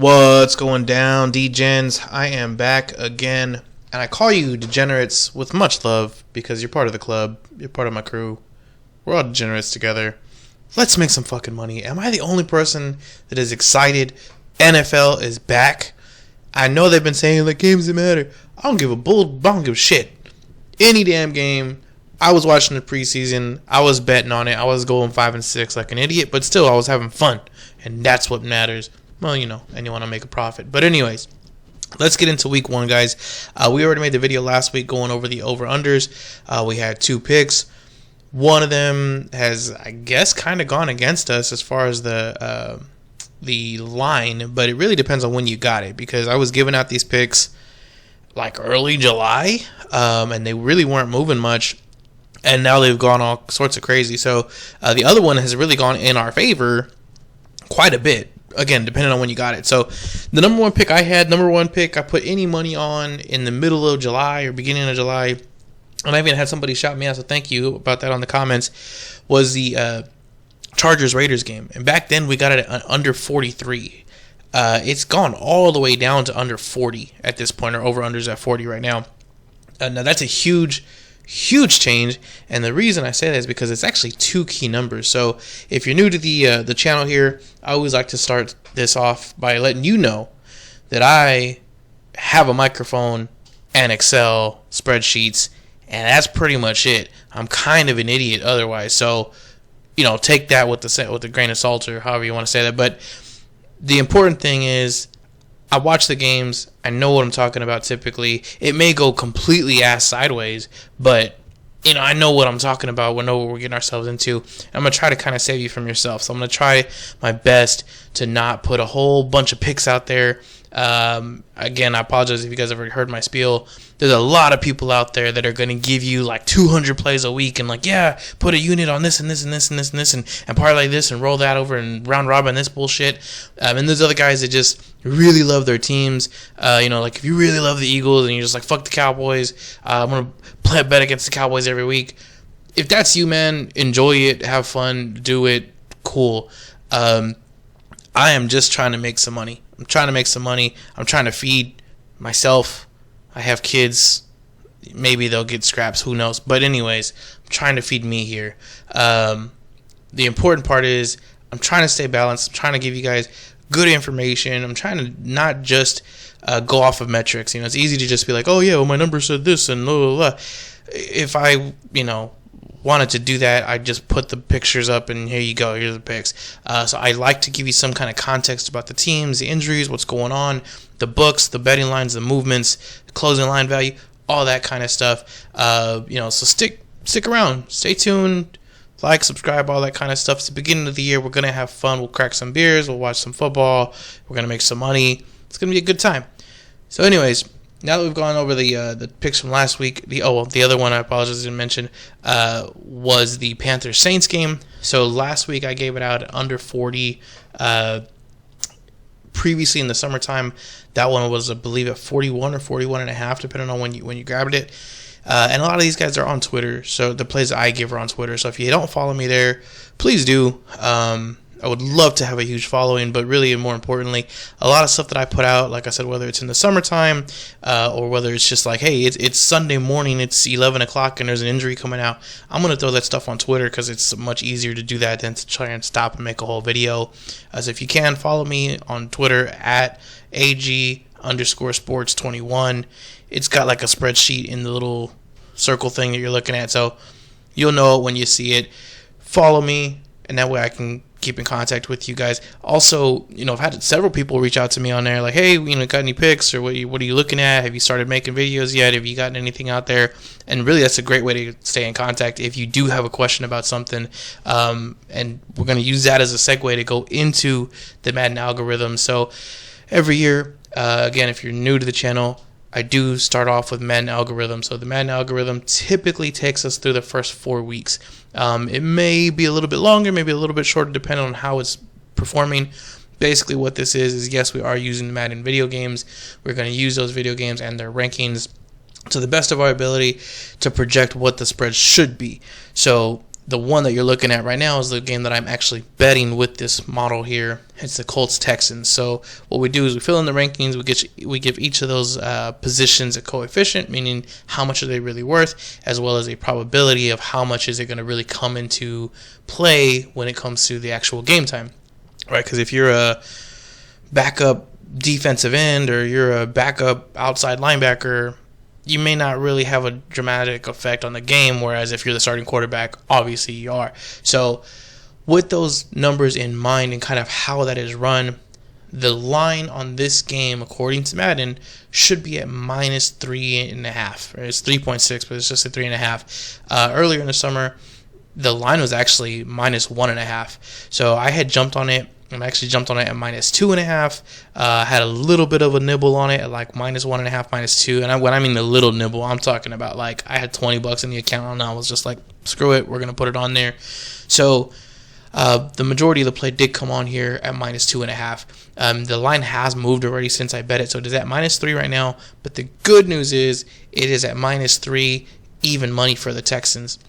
What's going down, D-Gens? I am back again, and I call you degenerates with much love because you're part of the club, you're part of my crew. We're all degenerates together. Let's make some fucking money. Am I the only person that is excited NFL is back? I know they've been saying, like, games that matter. I don't give a shit. Any damn game. I was watching the preseason. I was betting on it. I was going 5-6 like an idiot, but still I was having fun, and that's what matters. Well, you know, and you want to make a profit. But anyways, let's get into week one, guys. We already made the video last week going over the over-unders. We had 2 picks. One of them has, I guess, kind of gone against us as far as the line, but it really depends on when you got it, because I was giving out these picks like early July, and they really weren't moving much, and now they've gone all sorts of crazy. So the other one has really gone in our favor quite a bit. Again, depending on when you got it. So the number one pick I put any money on in the middle of July or beginning of July, and I even had somebody shout me out, so thank you about that on the comments, was the Chargers-Raiders game. And back then we got it at under 43. It's gone all the way down to under 40 at this point, or over-unders at 40 right now. Now that's a huge change, and the reason I say that is because it's actually 2 key numbers. So if you're new to the channel here, I always like to start this off by letting you know that I have a microphone and Excel spreadsheets, and that's pretty much it. I'm kind of an idiot otherwise, so you know, take that with a grain of salt, or however you want to say that. But the important thing is, I watch the games. I know what I'm talking about typically. It may go completely ass sideways, but you know, I know what I'm talking about. We know what we're getting ourselves into. I'm going to try to kind of save you from yourself. So I'm going to try my best to not put a whole bunch of picks out there. Again, I apologize if you guys ever heard my spiel. There's a lot of people out there that are going to give you like 200 plays a week and like, yeah, put a unit on this and this and this and this and this and parlay this and roll that over and round robin this bullshit. And there's other guys that just really love their teams. You know, like if you really love the Eagles and you're just like, fuck the Cowboys, I'm going to play a bet against the Cowboys every week. If that's you, man, enjoy it, have fun, do it, cool. I am just trying to make some money. I'm trying to feed myself. I have kids. Maybe they'll get scraps. Who knows? But anyways, I'm trying to feed me here. The important part is I'm trying to stay balanced. I'm trying to give you guys good information. I'm trying to not just go off of metrics. You know, it's easy to just be like, oh, yeah, well, my number said this and blah, blah, blah. If I, you know, wanted to do that, I just put the pictures up and here you go, here's the picks. So I like to give you some kind of context about the teams, the injuries, what's going on, the books, the betting lines, the movements, the closing line value, all that kind of stuff. You know, so stick around, stay tuned, like, subscribe, all that kind of stuff. It's the beginning of the year. We're gonna have fun. We'll crack some beers, we'll watch some football, we're gonna make some money. It's gonna be a good time. So anyways, now that we've gone over the picks from last week, the other one I apologize I didn't mention was the Panthers Saints game. So last week I gave it out at under 40. Previously in the summertime, that one was, I believe, at 41 or 41.5, depending on when you grabbed it. And a lot of these guys are on Twitter, so the plays that I give are on Twitter. So if you don't follow me there, please do. I would love to have a huge following, but really and more importantly, a lot of stuff that I put out, like I said, whether it's in the summertime or whether it's just like, hey, it's Sunday morning, it's 11 o'clock and there's an injury coming out, I'm going to throw that stuff on Twitter because it's much easier to do that than to try and stop and make a whole video. So if you can, follow me on Twitter at AG_sports21. It's got like a spreadsheet in the little circle thing that you're looking at, so you'll know it when you see it. Follow me, and that way I can keep in contact with you guys. Also, you know, I've had several people reach out to me on there like, hey, you know, got any picks, or what are you looking at? Have you started making videos yet? Have you gotten anything out there? And really, that's a great way to stay in contact if you do have a question about something. And we're going to use that as a segue to go into the Madden algorithm. So every year, again, if you're new to the channel, I do start off with Madden algorithm. So the Madden algorithm typically takes us through the first 4 weeks. It may be a little bit longer, maybe a little bit shorter, depending on how it's performing. Basically what this is yes, we are using the Madden video games. We're going to use those video games and their rankings to the best of our ability to project what the spread should be. So the one that you're looking at right now is the game that I'm actually betting with this model here. It's the Colts Texans. So what we do is we fill in the rankings. We give each of those positions a coefficient, meaning how much are they really worth, as well as a probability of how much is it going to really come into play when it comes to the actual game time, right? Because if you're a backup defensive end or you're a backup outside linebacker, you may not really have a dramatic effect on the game, whereas if you're the starting quarterback, obviously you are. So with those numbers in mind and kind of how that is run, the line on this game, according to Madden, should be at -3.5. Right? It's 3.6, but it's just at 3.5. Earlier in the summer, the line was actually -1.5. So I had jumped on it. I actually jumped on it at -2.5. Had a little bit of a nibble on it at like -1.5, -2. And when I mean a little nibble, I'm talking about like I had $20 in the account and I was just like, screw it, we're gonna put it on there. So the majority of the play did come on here at -2.5. The line has moved already since I bet it, so it is at -3 right now. But the good news is it is at -3, even money for the Texans.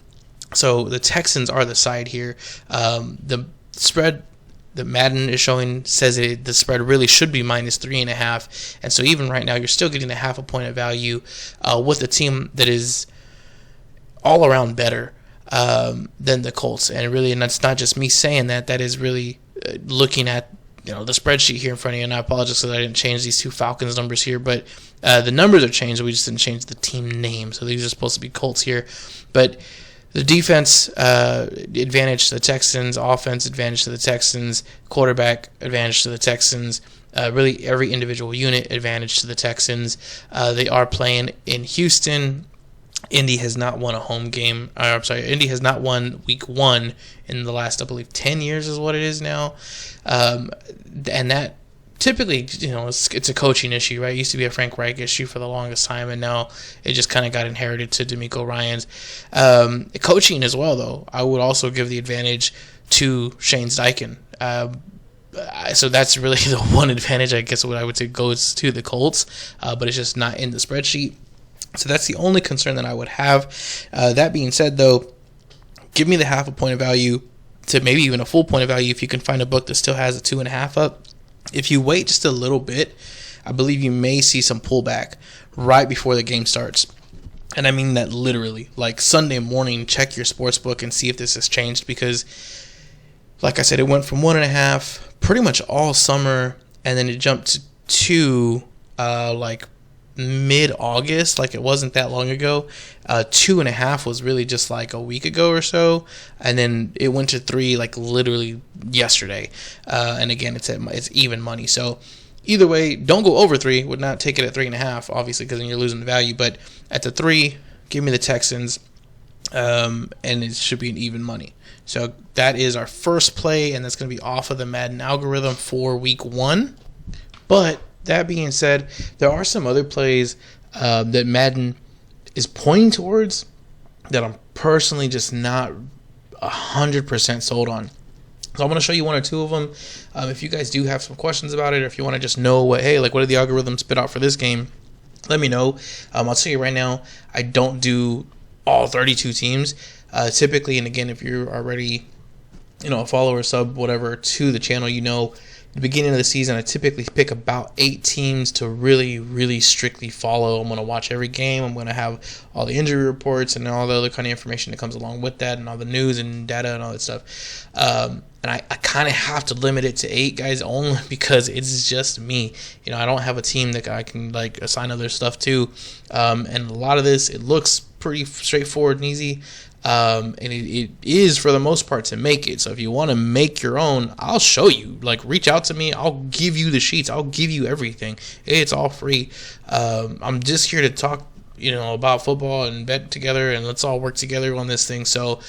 So the Texans are the side here. The spread that Madden is showing says the spread really should be -3.5, and so even right now you're still getting a half a point of value with a team that is all around better than the Colts. And really, and that's not just me saying that. That is really looking at the spreadsheet here in front of you. And I apologize that I didn't change these two Falcons numbers here, but the numbers are changed. We just didn't change the team name, so these are supposed to be Colts here, but. The defense advantage to the Texans, offense advantage to the Texans, quarterback advantage to the Texans, really every individual unit advantage to the Texans. They are playing in Houston. Indy has not won a home game. Indy has not won week 1 in the last, I believe, 10 years is what it is now. And that typically, it's a coaching issue, right? It used to be a Frank Reich issue for the longest time, and now it just kind of got inherited to DeMeco Ryans. Coaching as well, though, I would also give the advantage to Shane Steichen. So that's really the one advantage, I guess, what I would say goes to the Colts, but it's just not in the spreadsheet. So that's the only concern that I would have. That being said, though, give me the half a point of value to maybe even a full point of value if you can find a book that still has a 2.5 up. If you wait just a little bit, I believe you may see some pullback right before the game starts. And I mean that literally. Like Sunday morning, check your sports book and see if this has changed, because, like I said, it went from 1.5 pretty much all summer, and then it jumped to 2 like mid-August, like it wasn't that long ago. 2.5 was really just like a week ago or so, and then it went to 3 like literally yesterday. And again, it's even money. So either way, don't go over 3. Would not take it at 3.5, obviously, because then you're losing the value. But at the 3, give me the Texans, and it should be an even money. So that is our first play, and that's going to be off of the Madden algorithm for week 1. But that being said, there are some other plays that Madden is pointing towards that I'm personally just not 100% sold on. So I'm going to show you 1 or 2 of them. If you guys do have some questions about it, or if you want to just know what did the algorithm spit out for this game, let me know. I'll tell you right now, I don't do all 32 teams. Typically, and again, if you're already a follower, sub, whatever, to the channel, the beginning of the season, I typically pick about 8 teams to really, really strictly follow. I'm going to watch every game. I'm going to have all the injury reports and all the other kind of information that comes along with that, and all the news and data and all that stuff. And I kind of have to limit it to 8 guys only because it's just me. I don't have a team that I can assign other stuff to. And a lot of this, it looks pretty straightforward and easy. And it is for the most part to make it. So if you want to make your own, I'll show you. Reach out to me. I'll give you the sheets. I'll give you everything. It's all free. I'm just here to talk, about football and bet together, and let's all work together on this thing. So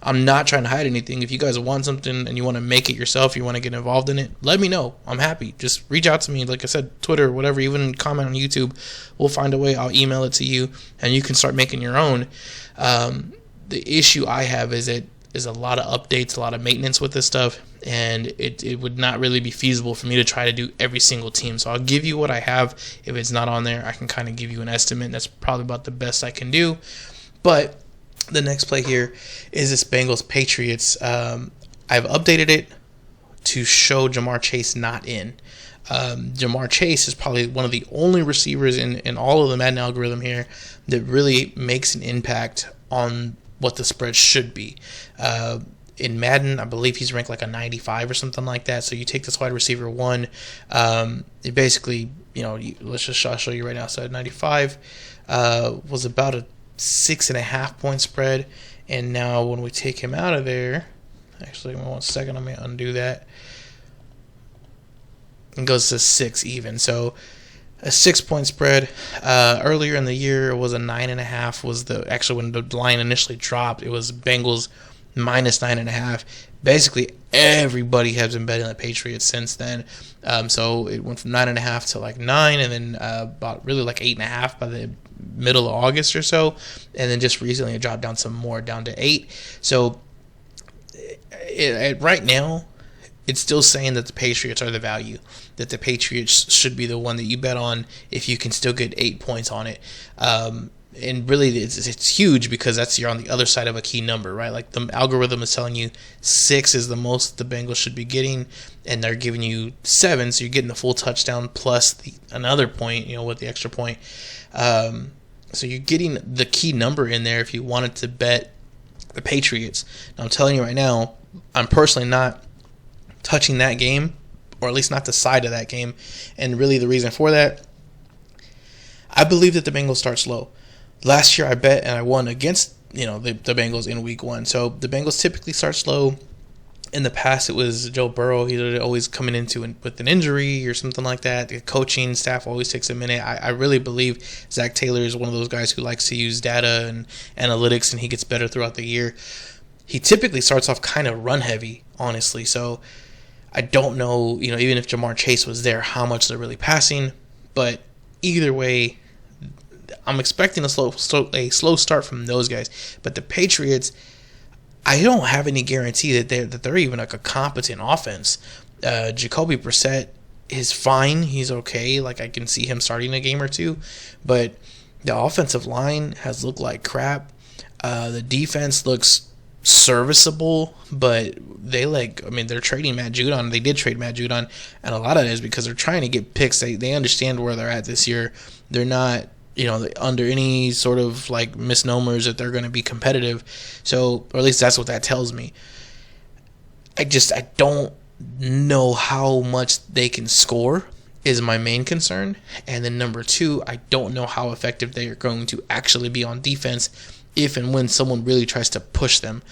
I'm not trying to hide anything. If you guys want something and you want to make it yourself, you want to get involved in it, let me know. I'm happy. Just reach out to me. Like I said, Twitter, whatever, even comment on YouTube. We'll find a way. I'll email it to you, and you can start making your own. The issue I have is it is a lot of updates, a lot of maintenance with this stuff, and it would not really be feasible for me to try to do every single team. So I'll give you what I have. If it's not on there, I can kind of give you an estimate. That's probably about the best I can do. But The next play here is this Bengals Patriots. I've updated it to show Jamar Chase not in. Jamar Chase is probably one of the only receivers in all of the Madden algorithm here that really makes an impact on what the spread should be. In Madden, I believe he's ranked like a 95 or something like that. So you take this wide receiver 1. It basically, let's just show you right now. So 95 was about a 6.5 point spread. And now when we take him out of there, actually, 1 second, let me undo that. It goes to 6 even. So a 6-point spread. Earlier in the year, it was a 9.5. Was actually when the line initially dropped, it was Bengals minus 9.5. Basically, everybody has been betting the Patriots since then. So it went from 9.5 to like 9, and then about really like 8.5 by the middle of August or so, and then just recently it dropped down some more, down to 8. So right now, it's still saying that the Patriots are the value, that the Patriots should be the one that you bet on if you can still get 8 points on it. And really, it's huge because you're on the other side of a key number, right? Like the algorithm is telling you 6 is the most the Bengals should be getting, and they're giving you 7, so you're getting the full touchdown plus another point, with the extra point. So you're getting the key number in there if you wanted to bet the Patriots. Now, I'm telling you right now, I'm personally not touching that game, or at least not the side of that game. And really the reason for that, I believe that the Bengals start slow. Last year I bet and I won against the Bengals in week 1. So the Bengals typically start slow. In the past it was Joe Burrow. He's always coming into with an injury or something like that. The coaching staff always takes a minute. I really believe Zach Taylor is one of those guys who likes to use data and analytics, and he gets better throughout the year. He typically starts off kind of run heavy, honestly. So I don't know, even if Jamar Chase was there, how much they're really passing. But either way, I'm expecting a slow start from those guys. But the Patriots, I don't have any guarantee that they're even like a competent offense. Jacoby Brissett is fine. He's okay. Like I can see him starting a game or two. But the offensive line has looked like crap. The defense looks serviceable, but they're trading Matt Judon. They did trade Matt Judon, and a lot of it is because they're trying to get picks. They understand where they're at this year. They're not under any sort of like misnomers that they're going to be competitive. So, or at least that's what that tells me. I don't know how much they can score is my main concern. And then number 2, I don't know how effective they are going to actually be on defense if and when someone really tries to push them.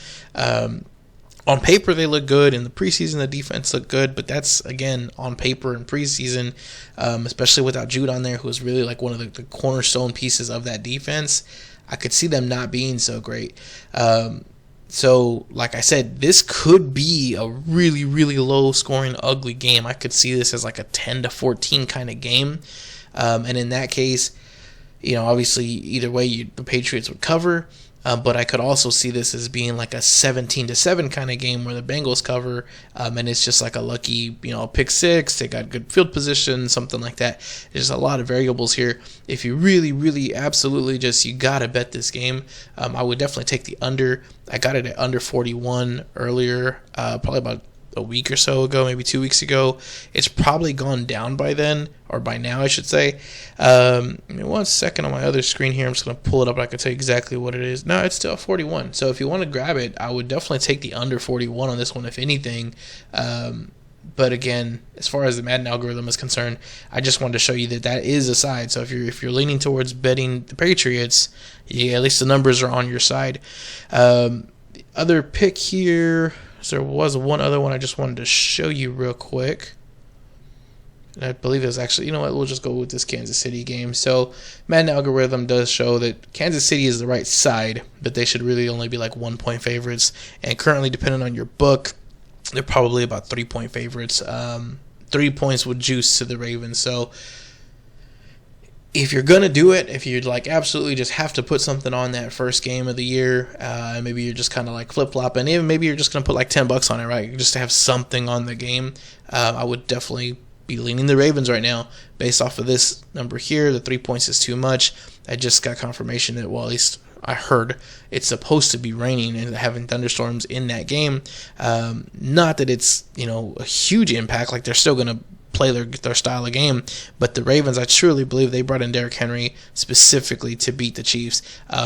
On paper, they look good. In the preseason, the defense looked good. But that's, again, on paper and preseason, especially without Jude there, who was really like one of the cornerstone pieces of that defense. I could see them not being so great. So, like I said, this could be a really, really low-scoring, ugly game. I could see this as like a 10-14 kind of game. And in that case, obviously, either way, the Patriots would cover. But I could also see this as being like a 17-7 kind of game where the Bengals cover, and it's just like a lucky, pick 6. They got good field position, something like that. There's a lot of variables here. If you really, really, absolutely you gotta bet this game, I would definitely take the under. I got it at under 41 earlier, probably about a week or so ago, maybe 2 weeks ago. It's probably gone down by then, or by now I should say. 1 second on my other screen here, I'm just going to pull it up. I can tell you exactly what it is. No, it's still 41. So if you want to grab it, I would definitely take the under 41 on this one, if anything. But again, as far as the Madden algorithm is concerned, I just wanted to show you that is a side. So if you're leaning towards betting the Patriots, at least the numbers are on your side. The other pick here, so there was one other one I just wanted to show you real quick. I believe it was actually, we'll just go with this Kansas City game. So Madden algorithm does show that Kansas City is the right side, but they should really only be like 1-point favorites. And currently, depending on your book, they're probably about 3-point favorites. 3 points would juice to the Ravens. So if you're going to do it, if you'd like absolutely just have to put something on that first game of the year, maybe you're just kind of like flip-flopping, even maybe you're just going to put like $10 on it, right? Just to have something on the game. I would definitely be leaning the Ravens right now based off of this number here. The 3 points is too much. I just got confirmation that, well, at least I heard it's supposed to be raining and having thunderstorms in that game. Not that it's, a huge impact. Like, they're still going to play their style of game. But the Ravens, I truly believe they brought in Derrick Henry specifically to beat the Chiefs.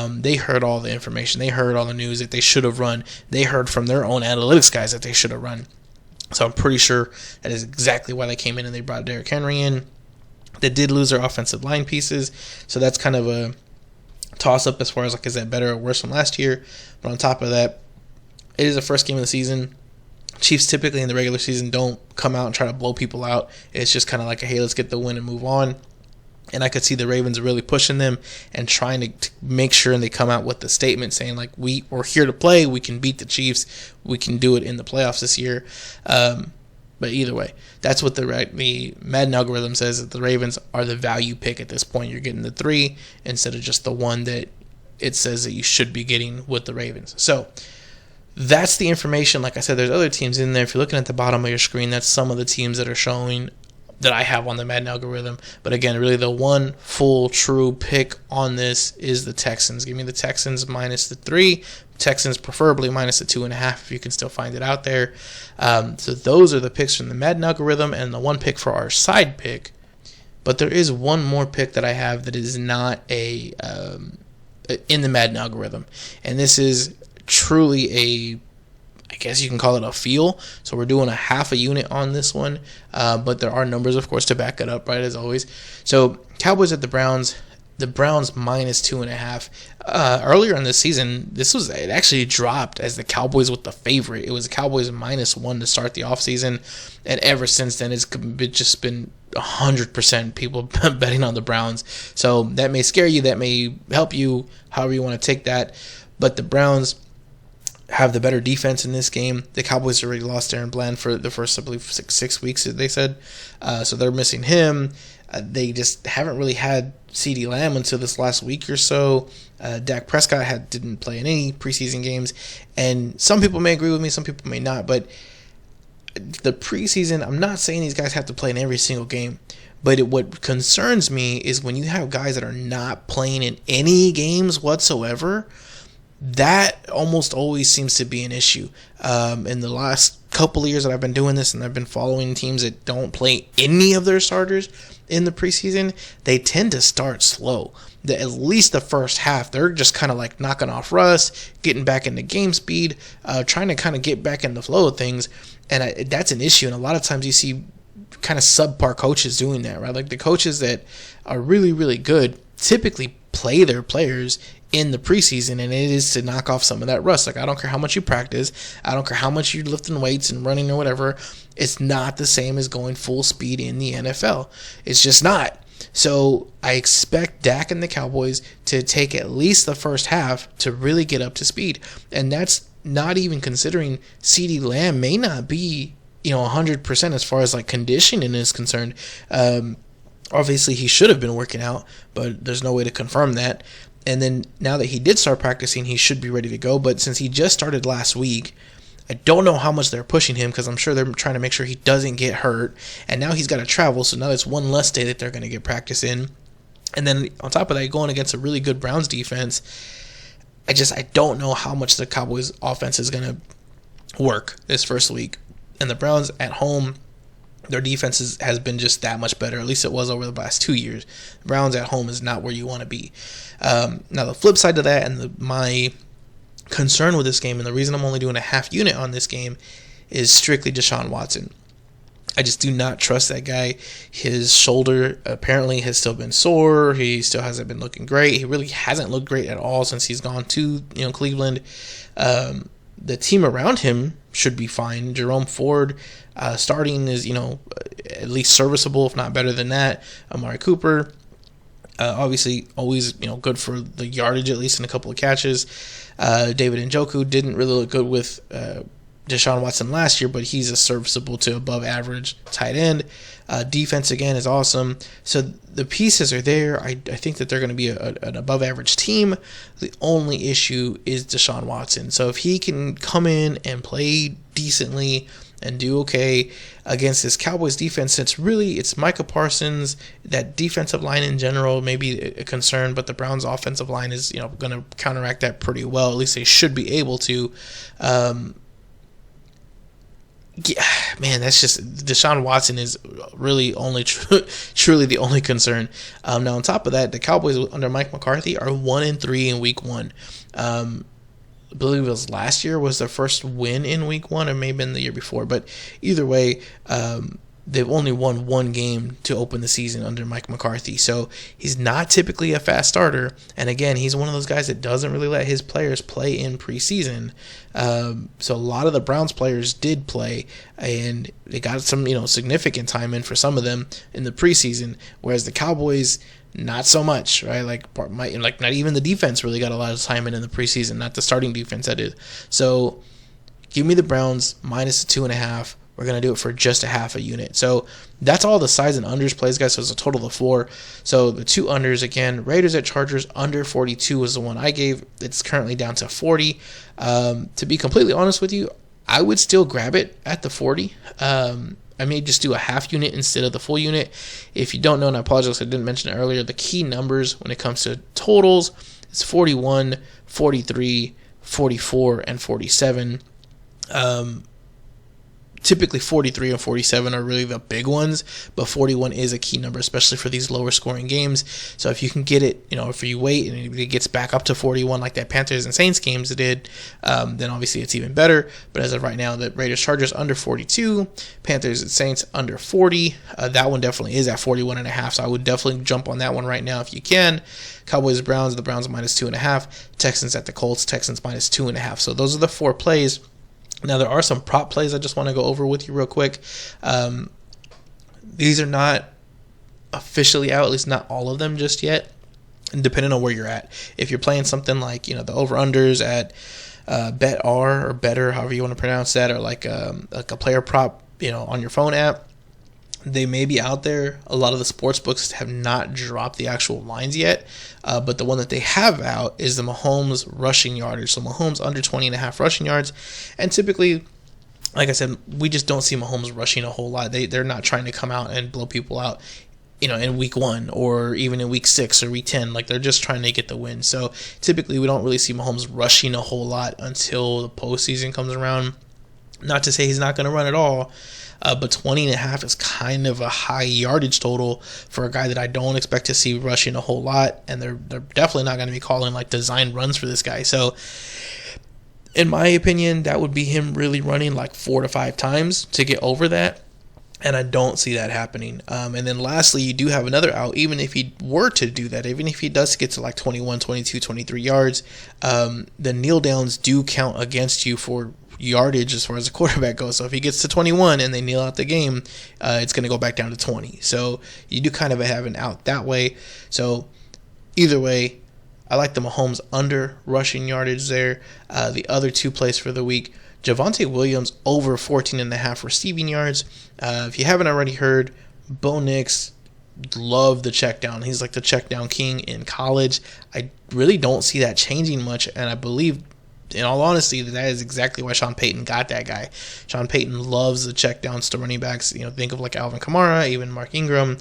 They heard all the information. They heard all the news that they should have run. They heard from their own analytics guys that they should have run. So I'm pretty sure that is exactly why they came in and they brought Derrick Henry in. They did lose their offensive line pieces, so that's kind of a toss-up as far as, like, is that better or worse from last year? But on top of that, it is the first game of the season. Chiefs typically in the regular season don't come out and try to blow people out. It's just kind of like, hey, let's get the win and move on. And I could see the Ravens really pushing them and trying to make sure and they come out with the statement saying, like, we're here to play. We can beat the Chiefs. We can do it in the playoffs this year. But either way, that's what the Madden algorithm says, that the Ravens are the value pick at this point. You're getting the 3 instead of just the 1 that it says that you should be getting with the Ravens. So that's the information. Like I said, there's other teams in there. If you're looking at the bottom of your screen, that's some of the teams that are showing that I have on the Madden algorithm. But again, really the one full true pick on this is the Texans. Give me the Texans minus the 3. Texans preferably minus the 2.5 if you can still find it out there. So those are the picks from the Madden algorithm and the one pick for our side pick. But there is one more pick that I have that is not in the Madden algorithm. And this is truly I guess you can call it a feel. So we're doing a half a unit on this one. But there are numbers, of course, to back it up, right, as always. So Cowboys at the Browns. The Browns minus 2.5. Earlier in this season, it actually dropped as the Cowboys with the favorite. It was the Cowboys minus 1 to start the offseason. And ever since then, it's just been 100% people betting on the Browns. So that may scare you. That may help you, however you want to take that. But the Browns have the better defense in this game. The Cowboys already lost Aaron Bland for the first, I believe, six weeks, they said. So they're missing him. They just haven't really had CeeDee Lamb until this last week or so. Dak Prescott didn't play in any preseason games. And some people may agree with me, some people may not. But the preseason, I'm not saying these guys have to play in every single game. But what concerns me is when you have guys that are not playing in any games whatsoever, that almost always seems to be an issue. In the last couple of years that I've been doing this and I've been following teams that don't play any of their starters in the preseason, they tend to start slow. At least the first half, they're just kind of like knocking off rust, getting back into game speed, trying to kind of get back in the flow of things. And that's an issue. And a lot of times you see kind of subpar coaches doing that, right? Like the coaches that are really, really good typically play their players in the preseason, and it is to knock off some of that rust. Like, I don't care how much you practice, I don't care how much you're lifting weights and running or whatever, it's not the same as going full speed in the NFL. It's just not. So I expect Dak and the Cowboys to take at least the first half to really get up to speed, and that's not even considering CeeDee Lamb may not be 100% as far as like conditioning is concerned. Obviously he should have been working out, but there's no way to confirm that. And then now that he did start practicing, he should be ready to go. But since he just started last week, I don't know how much they're pushing him because I'm sure they're trying to make sure he doesn't get hurt. And now he's got to travel, so now that's one less day that they're going to get practice in. And then on top of that, going against a really good Browns defense, I don't know how much the Cowboys offense is going to work this first week. And the Browns at home, their defense has been just that much better. At least it was over the last 2 years. The Browns at home is not where you want to be. Now, the flip side to that, and my concern with this game, and the reason I'm only doing a half unit on this game, is strictly Deshaun Watson. I just do not trust that guy. His shoulder apparently has still been sore. He still hasn't been looking great. He really hasn't looked great at all since he's gone to Cleveland. The team around him should be fine. Jerome Ford starting is at least serviceable, if not better than that. Amari Cooper, obviously always good for the yardage, at least in a couple of catches. David Njoku didn't really look good with Deshaun Watson last year, but he's a serviceable to above average tight end. Defense again is awesome. So the pieces are there. I think that they're going to be an above average team. The only issue is Deshaun Watson. So if he can come in and play decently and do okay against this Cowboys defense, since really it's Micah Parsons, that defensive line in general may be a concern, but the Browns offensive line is, going to counteract that pretty well. At least they should be able to. Yeah, man, that's just Deshaun Watson is really only truly the only concern. Now on top of that, the Cowboys under Mike McCarthy are 1-3 in Week 1. I believe it was last year was their first win in Week 1, or maybe in the year before. But either way, they've only won one game to open the season under Mike McCarthy. So he's not typically a fast starter. And again, he's one of those guys that doesn't really let his players play in preseason. So a lot of the Browns players did play, and they got some, significant time in for some of them in the preseason, whereas the Cowboys, not so much, right? Like not even the defense really got a lot of time in the preseason, not the starting defense that did. So give me the Browns minus the 2.5. We're going to do it for just a half a unit. So that's all the sides and unders plays, guys. So it's a total of 4. So the 2 unders, again, Raiders at Chargers, under 42 was the one I gave. It's currently down to 40. To be completely honest with you, I would still grab it at the 40. I may just do a half unit instead of the full unit. If you don't know, and I apologize, I didn't mention it earlier, the key numbers when it comes to totals is 41, 43, 44, and 47. Typically 43 and 47 are really the big ones, but 41 is a key number, especially for these lower scoring games. So if you can get it, if you wait and it gets back up to 41 like that Panthers and Saints games did, then obviously it's even better. But as of right now, the Raiders Chargers under 42, Panthers and Saints under 40. That one definitely is at 41.5, so I would definitely jump on that one right now if you can. Cowboys Browns, the Browns minus 2.5. Texans at the Colts, Texans minus 2.5. So those are the 4 plays. Now, there are some prop plays I just want to go over with you real quick. These are not officially out, at least not all of them just yet, and depending on where you're at. If you're playing something like, the over-unders at Bet-R or Better, however you want to pronounce that, or like a player prop, on your phone app, they may be out there. A lot of the sports books have not dropped the actual lines yet, but the one that they have out is the Mahomes rushing yardage. So Mahomes under 20.5 rushing yards, and typically, like I said, we just don't see Mahomes rushing a whole lot. They're not trying to come out and blow people out, in week 1 or even in week 6 or week 10. Like, they're just trying to get the win. So typically, we don't really see Mahomes rushing a whole lot until the postseason comes around. Not to say he's not going to run at all. But 20.5 is kind of a high yardage total for a guy that I don't expect to see rushing a whole lot, and they're definitely not going to be calling like design runs for this guy. So, in my opinion, that would be him really running like 4 to 5 times to get over that, and I don't see that happening. And then lastly, you do have another out. Even if he were to do that, even if he does get to like 21, 22, 23 yards, the kneel downs do count against you for yardage as far as the quarterback goes. So if he gets to 21 and they kneel out the game, it's going to go back down to 20. So you do kind of have an out that way. So either way, I like the Mahomes under rushing yardage there. The other 2 plays for the week, Javonte Williams over 14.5 receiving yards. If you haven't already heard, Bo Nix loved the check down. He's like the check down king in college. I really don't see that changing much, and I believe, in all honesty, that is exactly why Sean Payton got that guy. Sean Payton loves the check downs to running backs. Think of like Alvin Kamara, even Mark Ingram,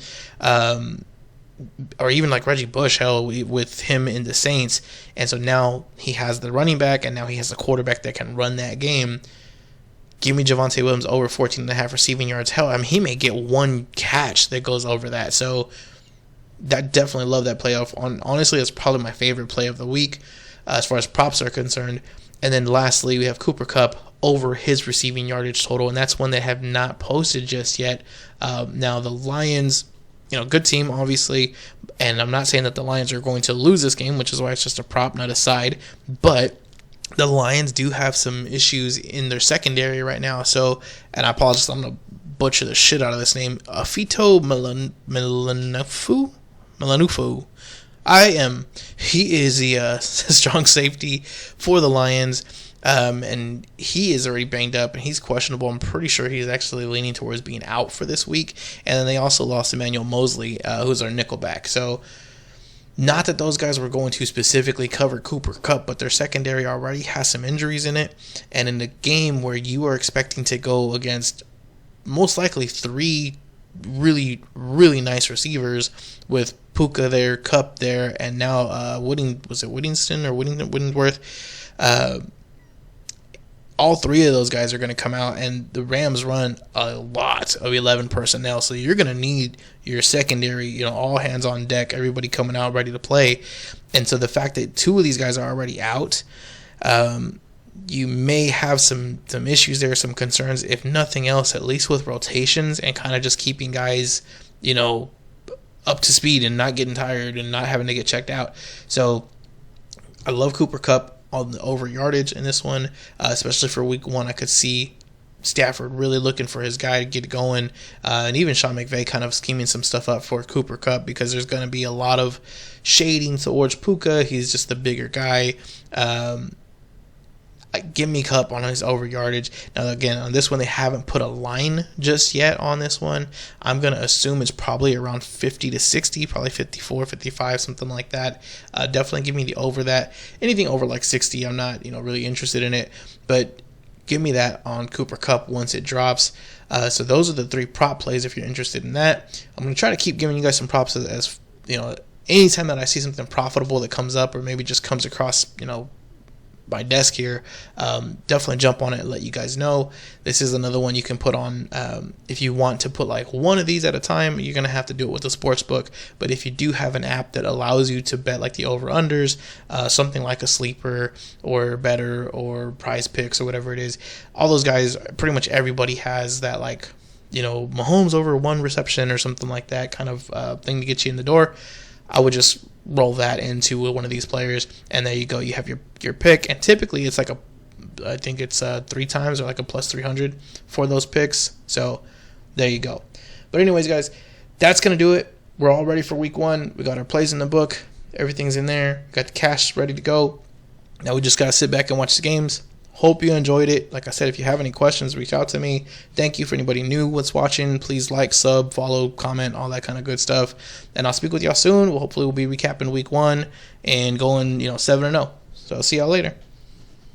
or even like Reggie Bush, hell, with him in the Saints. And so now he has the running back, and now he has a quarterback that can run that game. Give me Javonte Williams over 14.5 receiving yards. Hell, I mean, he may get one catch that goes over that. So that definitely love that playoff. Honestly, that's probably my favorite play of the week as far as props are concerned. And then lastly, we have Cooper Kupp over his receiving yardage total, and that's one they have not posted just yet. Now, the Lions, good team, obviously, and I'm not saying that the Lions are going to lose this game, which is why it's just a prop, not a side, but the Lions do have some issues in their secondary right now. So, and I apologize, I'm going to butcher the shit out of this name. Afito Melanufu. He is the strong safety for the Lions, and he is already banged up, and he's questionable. I'm pretty sure he's actually leaning towards being out for this week. And then they also lost Emmanuel Mosley, who's our nickelback. So Not that those guys were going to specifically cover Cooper Kupp, but their secondary already has some injuries in it. And in a game where you are expecting to go against most likely 3 really, really nice receivers with Puka there, Kupp there, and now Whittington or Whittingworth? All 3 of those guys are going to come out, and the Rams run a lot of 11 personnel, so you're going to need your secondary, all hands on deck, everybody coming out ready to play. And so the fact that 2 of these guys are already out, you may have some issues there, some concerns, if nothing else, at least with rotations and kind of just keeping guys, up to speed and not getting tired and not having to get checked out. So I love Cooper Kupp on the over yardage in this one, especially for week 1. I could see Stafford really looking for his guy to get going, and even Sean McVay kind of scheming some stuff up for Cooper Kupp, because there's going to be a lot of shading towards Puka. He's just the bigger guy. Give me Kupp on his over yardage. Now, again, on this one, they haven't put a line just yet on this one. I'm going to assume it's probably around 50 to 60, probably 54, 55, something like that. Definitely give me the over that. Anything over like 60, I'm not really interested in it. But give me that on Cooper Kupp once it drops. So those are the 3 prop plays if you're interested in that. I'm going to try to keep giving you guys some props as anytime that I see something profitable that comes up, or maybe just comes across, my desk here, definitely jump on it and let you guys know. This is another one you can put on. If you want to put like one of these at a time, you're going to have to do it with a sports book. But if you do have an app that allows you to bet like the over-unders, something like a sleeper or better or prize picks or whatever it is, all those guys, pretty much everybody has that, like, Mahomes over 1 reception or something like that kind of thing to get you in the door. I would just roll that into one of these players, and there you go. You have your pick, and typically it's like I think it's 3 times or like a plus 300 for those picks. So there you go. But anyways, guys, that's going to do it. We're all ready for week 1. We got our plays in the book. Everything's in there. Got the cash ready to go. Now we just got to sit back and watch the games. Hope you enjoyed it. Like I said, if you have any questions, reach out to me. Thank you for anybody new that's watching. Please like, sub, follow, comment, all that kind of good stuff. And I'll speak with y'all soon. Hopefully we'll be recapping week 1 and going 7-0. So I'll see y'all later.